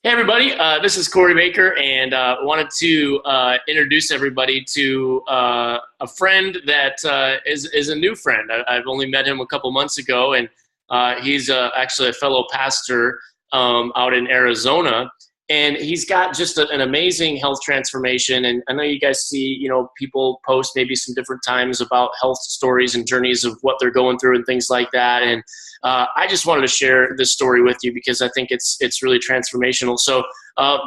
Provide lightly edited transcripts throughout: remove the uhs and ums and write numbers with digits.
Hey everybody, this is Corey Baker, and wanted to introduce everybody to a friend that is a new friend. I've only met him a couple months ago, and he's actually a fellow pastor out in Arizona, and he's got just an amazing health transformation. And I know you guys see, people post maybe some different times about health stories and journeys of what they're going through and things like that, and I just wanted to share this story with you because I think it's really transformational. So,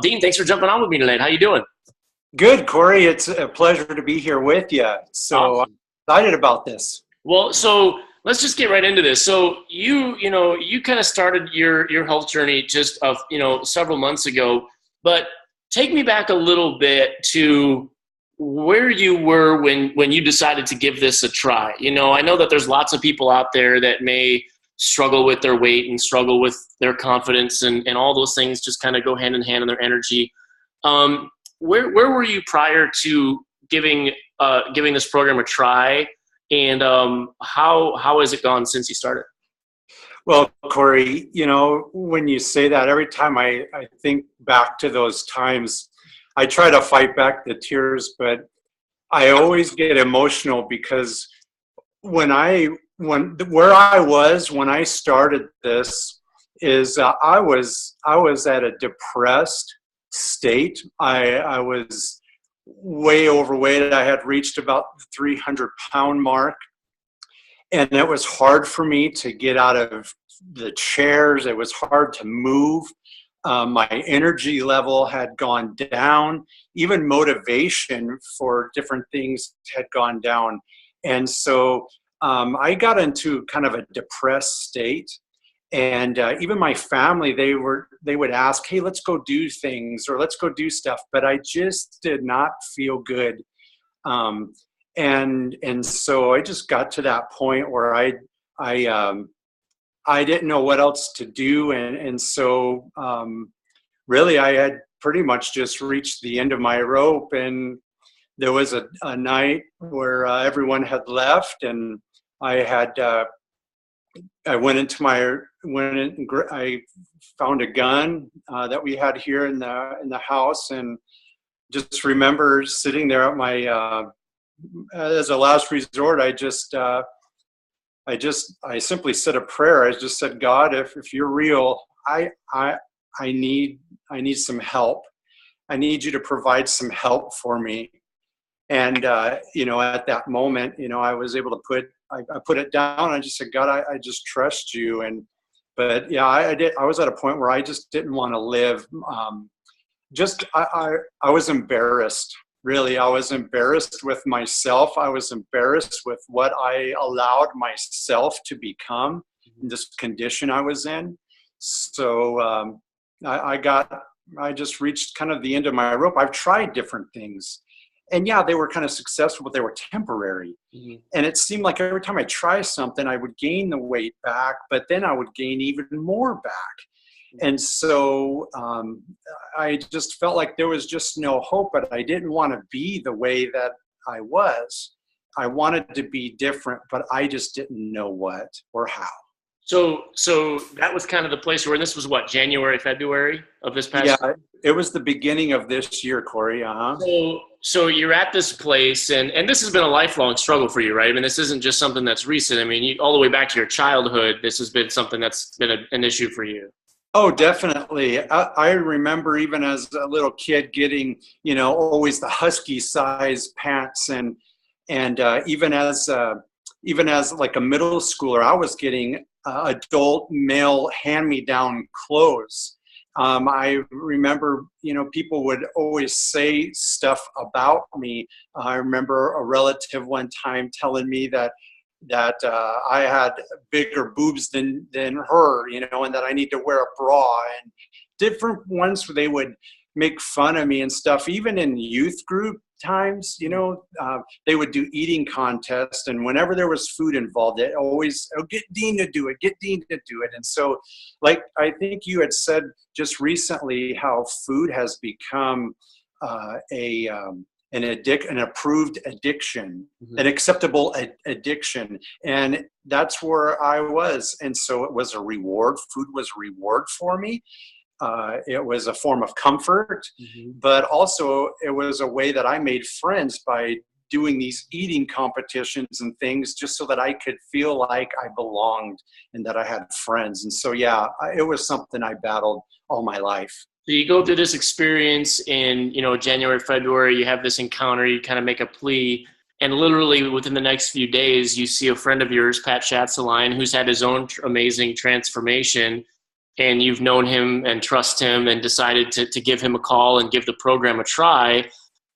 Dean, thanks for jumping on with me tonight. How you doing? Good, Corey. It's a pleasure to be here with you. So I'm Awesome. excited about this. Well, so let's just get right into this. So you kind of started your health journey just of several months ago, but take me back a little bit to where you were when you decided to give this a try. I know that there's lots of people out there that may struggle with their weight and struggle with their confidence and all those things just kind of go hand in hand in their energy. Um, where were you prior to giving this program a try, and how has it gone since you started? Well, Corey, when you say that, every time I think back to those times, I try to fight back the tears, but I always get emotional because where I was when I started this is I was at a depressed state. I was way overweight. I had reached about the 300-pound mark, and it was hard for me to get out of the chairs. It was hard to move. My energy level had gone down. Even motivation for different things had gone down. And so I got into kind of a depressed state. And even my family, they would ask, "Hey, let's go do things or let's go do stuff." But I just did not feel good. Um, and so I just got to that point where I I didn't know what else to do, and so really I had pretty much just reached the end of my rope. And there was a night where everyone had left, and I had I I found a gun that we had here in the house, and just remember sitting there at my as a last resort. I simply said a prayer. I just said, "God, if you're real, I need some help. I need you to provide some help for me." And at that moment, I was able to I put it down. I just said, "God, I just trust you." But yeah, I did. I was at a point where I just didn't want to live. Just I was embarrassed. Really, I was embarrassed with myself. I was embarrassed with what I allowed myself to become in this condition I was in. So I I just reached kind of the end of my rope. I've tried different things, and yeah, they were kind of successful, but they were temporary. Mhm. And it seemed like every time I try something, I would gain the weight back, but then I would gain even more back. And so I just felt like there was just no hope, but I didn't want to be the way that I was. I wanted to be different, but I just didn't know what or how. So that was kind of the place where this was what, January, February of this Yeah, past year? it was the beginning of this year, Corey. Uh-huh. So you're at this place, and this has been a lifelong struggle for you, right? I mean, this isn't just something that's recent. I mean, all the way back to your childhood, this has been something that's been an issue for you. Oh, definitely. I remember even as a little kid getting, always the husky size pants, and even as like a middle schooler, I was getting adult male hand-me-down clothes. I remember, people would always say stuff about me. I remember a relative one time telling me that I had bigger boobs than her, and that I need to wear a bra, and different ones where they would make fun of me and stuff. Even in youth group times, they would do eating contests, and whenever there was food involved, it always, "Oh, get Dean to do it, get Dean to do it." And so, like I think you had said just recently, how food has become a an approved addiction, Mhm. an acceptable addiction. And that's where I was. And so it was a reward. Food was a reward for me. it was a form of comfort, but also it was a way that I made friends by doing these eating competitions and things, just so that I could feel like I belonged and that I had friends. And so, yeah, it was something I battled all my life. So you go through this experience in, January, February, you have this encounter, you kind of make a plea, and literally within the next few days, you see a friend of yours, Pat Schatzeline, who's had his own amazing transformation, and you've known him and trust him and decided to give him a call and give the program a try.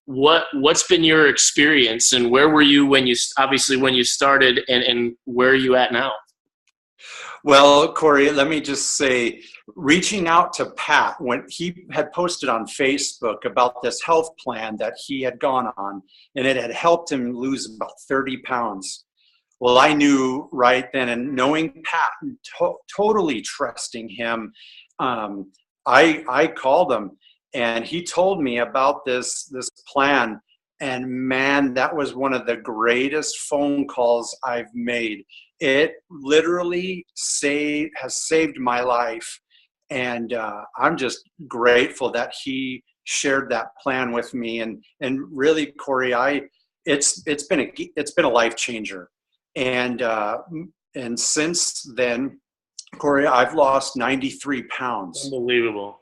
What's been your experience, and where were you when you started, and where are you at now? Well, Corey, let me just say, reaching out to Pat when he had posted on Facebook about this health plan that he had gone on, and it had helped him lose about 30 pounds. Well, I knew right then, and knowing Pat and totally trusting him, I called him, and he told me about this plan. And man, that was one of the greatest phone calls I've made. It literally has saved my life. And I'm just grateful that he shared that plan with me. And really, Corey, it's been a life changer. And since then, Corey, I've lost 93 pounds. Unbelievable.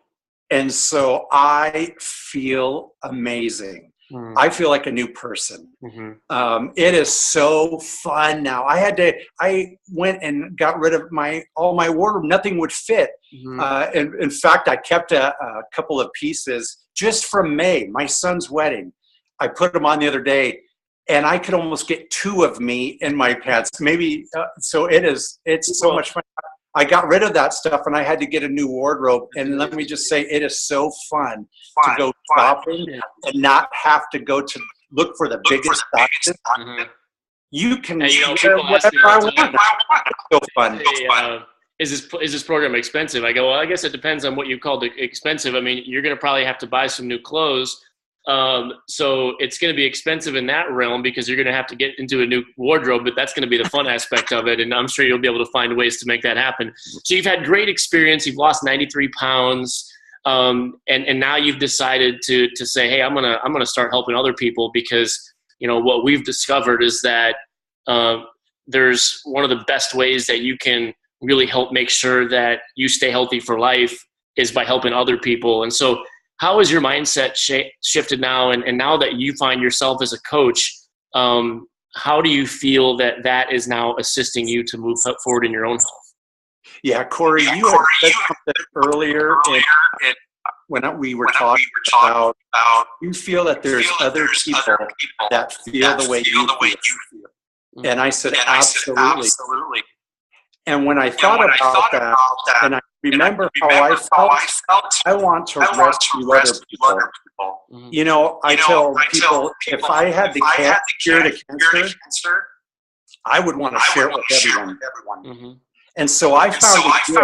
And so I feel amazing. I feel like a new person. It is so fun now. I went and got rid of all my wardrobe. Nothing would fit. And in fact, I kept a couple of pieces just from May, my son's wedding. I put them on the other day, and I could almost get two of me in my pants. Maybe so. It's so much fun. I got rid of that stuff, and I had to get a new wardrobe. And let me just say, it is so fun to go shopping and not have to go to look for the biggest sizes. You can wear whatever I want. It's so fun. Is this program expensive? I go, well, I guess it depends on what you call expensive. I mean, you're going to probably have to buy some new clothes. So it's going to be expensive in that realm because you're going to have to get into a new wardrobe, but that's going to be the fun aspect of it. And I'm sure you'll be able to find ways to make that happen. So you've had great experience. You've lost 93 pounds. And now you've decided to say, hey, I'm going to start helping other people because, what we've discovered is that, there's one of the best ways that you can really help make sure that you stay healthy for life is by helping other people. And so, how has your mindset shifted now? And now that you find yourself as a coach, how do you feel that is now assisting you to move forward in your own health? Yeah, Corey, you had said something earlier when we were talking about you feel that there's other people that feel the way you feel. And I said, absolutely. And when I thought about that, and I remember how I felt, I want to rescue other people. I tell people, if I had the cure to cancer, I would want to share it with everyone. And so I found a gift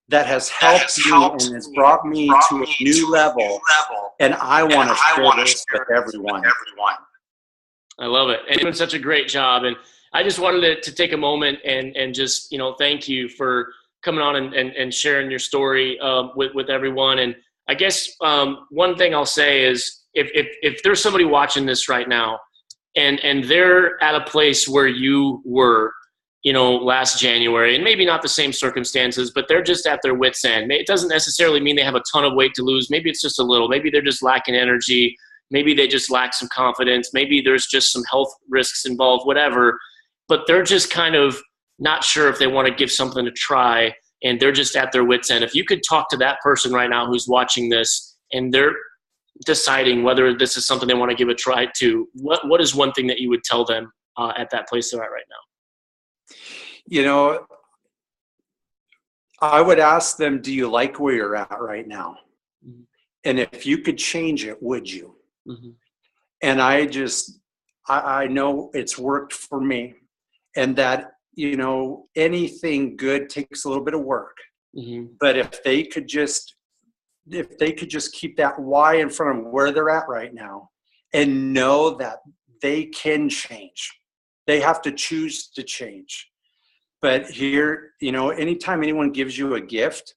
that has helped me and has brought me to a new level, and I want to share this with everyone. I love it. And you're doing such a great job. And I just wanted to take a moment and just, thank you for coming on and sharing your story with everyone. And I guess one thing I'll say is if there's somebody watching this right now and they're at a place where you were, last January, and maybe not the same circumstances, but they're just at their wit's end. It doesn't necessarily mean they have a ton of weight to lose. Maybe it's just a little. Maybe they're just lacking energy. Maybe they just lack some confidence. Maybe there's just some health risks involved, whatever. But they're just kind of not sure if they want to give something a try, and they're just at their wit's end. If you could talk to that person right now who's watching this and they're deciding whether this is something they want to give a try to, what is one thing that you would tell them at that place they're at right now? I would ask them, do you like where you're at right now? And if you could change it, would you? And I know it's worked for me, and that, anything good takes a little bit of work. But if they could just keep that why in front of where they're at right now and know that they can change. They have to choose to change. But here, anytime anyone gives you a gift,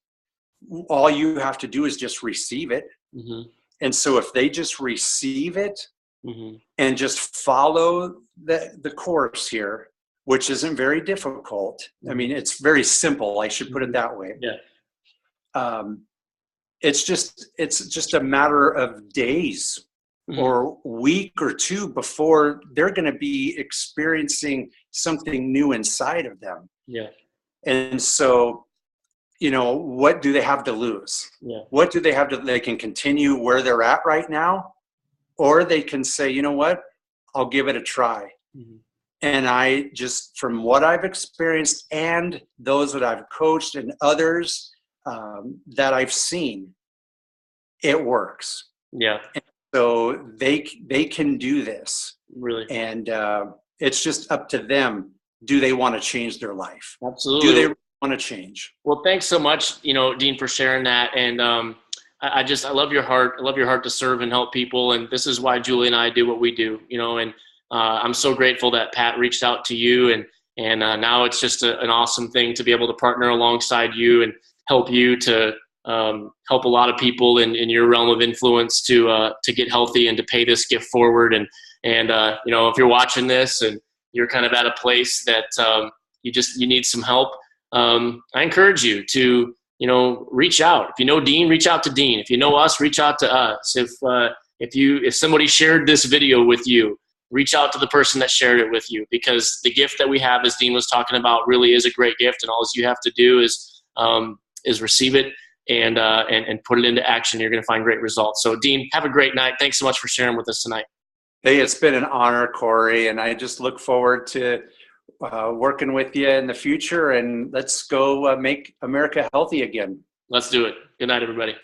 all you have to do is just receive it. Mm-hmm. And so if they just receive it Mm-hmm. and just follow the course here, which isn't very difficult. I mean, it's very simple. I should put it that way. Yeah. It's just a matter of days or week or two before they're going to be experiencing something new inside of them. Yeah. And so, what do they have to lose? Yeah. What do they have to, they can continue where they're at right now, or they can say, you know what, I'll give it a try. Mm-hmm. And I just, from what I've experienced and those that I've coached and others that I've seen, it works. Yeah. And so they can do this. Really. And it's just up to them. Do they want to change their life? Absolutely. Do they want to change? Well, thanks so much, Dean, for sharing that. And I love your heart. I love your heart to serve and help people. And this is why Julie and I do what we do, and I'm so grateful that Pat reached out to you. And now it's just an awesome thing to be able to partner alongside you and help you to help a lot of people in your realm of influence to get healthy and to pay this gift forward. And if you're watching this and you're kind of at a place that you need some help, I encourage you to reach out. If you know Dean, reach out to Dean. If you know us, reach out to us. If somebody shared this video with you, reach out to the person that shared it with you, because the gift that we have, as Dean was talking about, really is a great gift, and all you have to do is receive it and put it into action. You're going to find great results. So, Dean, have a great night. Thanks so much for sharing with us tonight. Hey, it's been an honor, Corey, and I just look forward to working with you in the future, and let's go make America healthy again. Let's do it. Good night, everybody.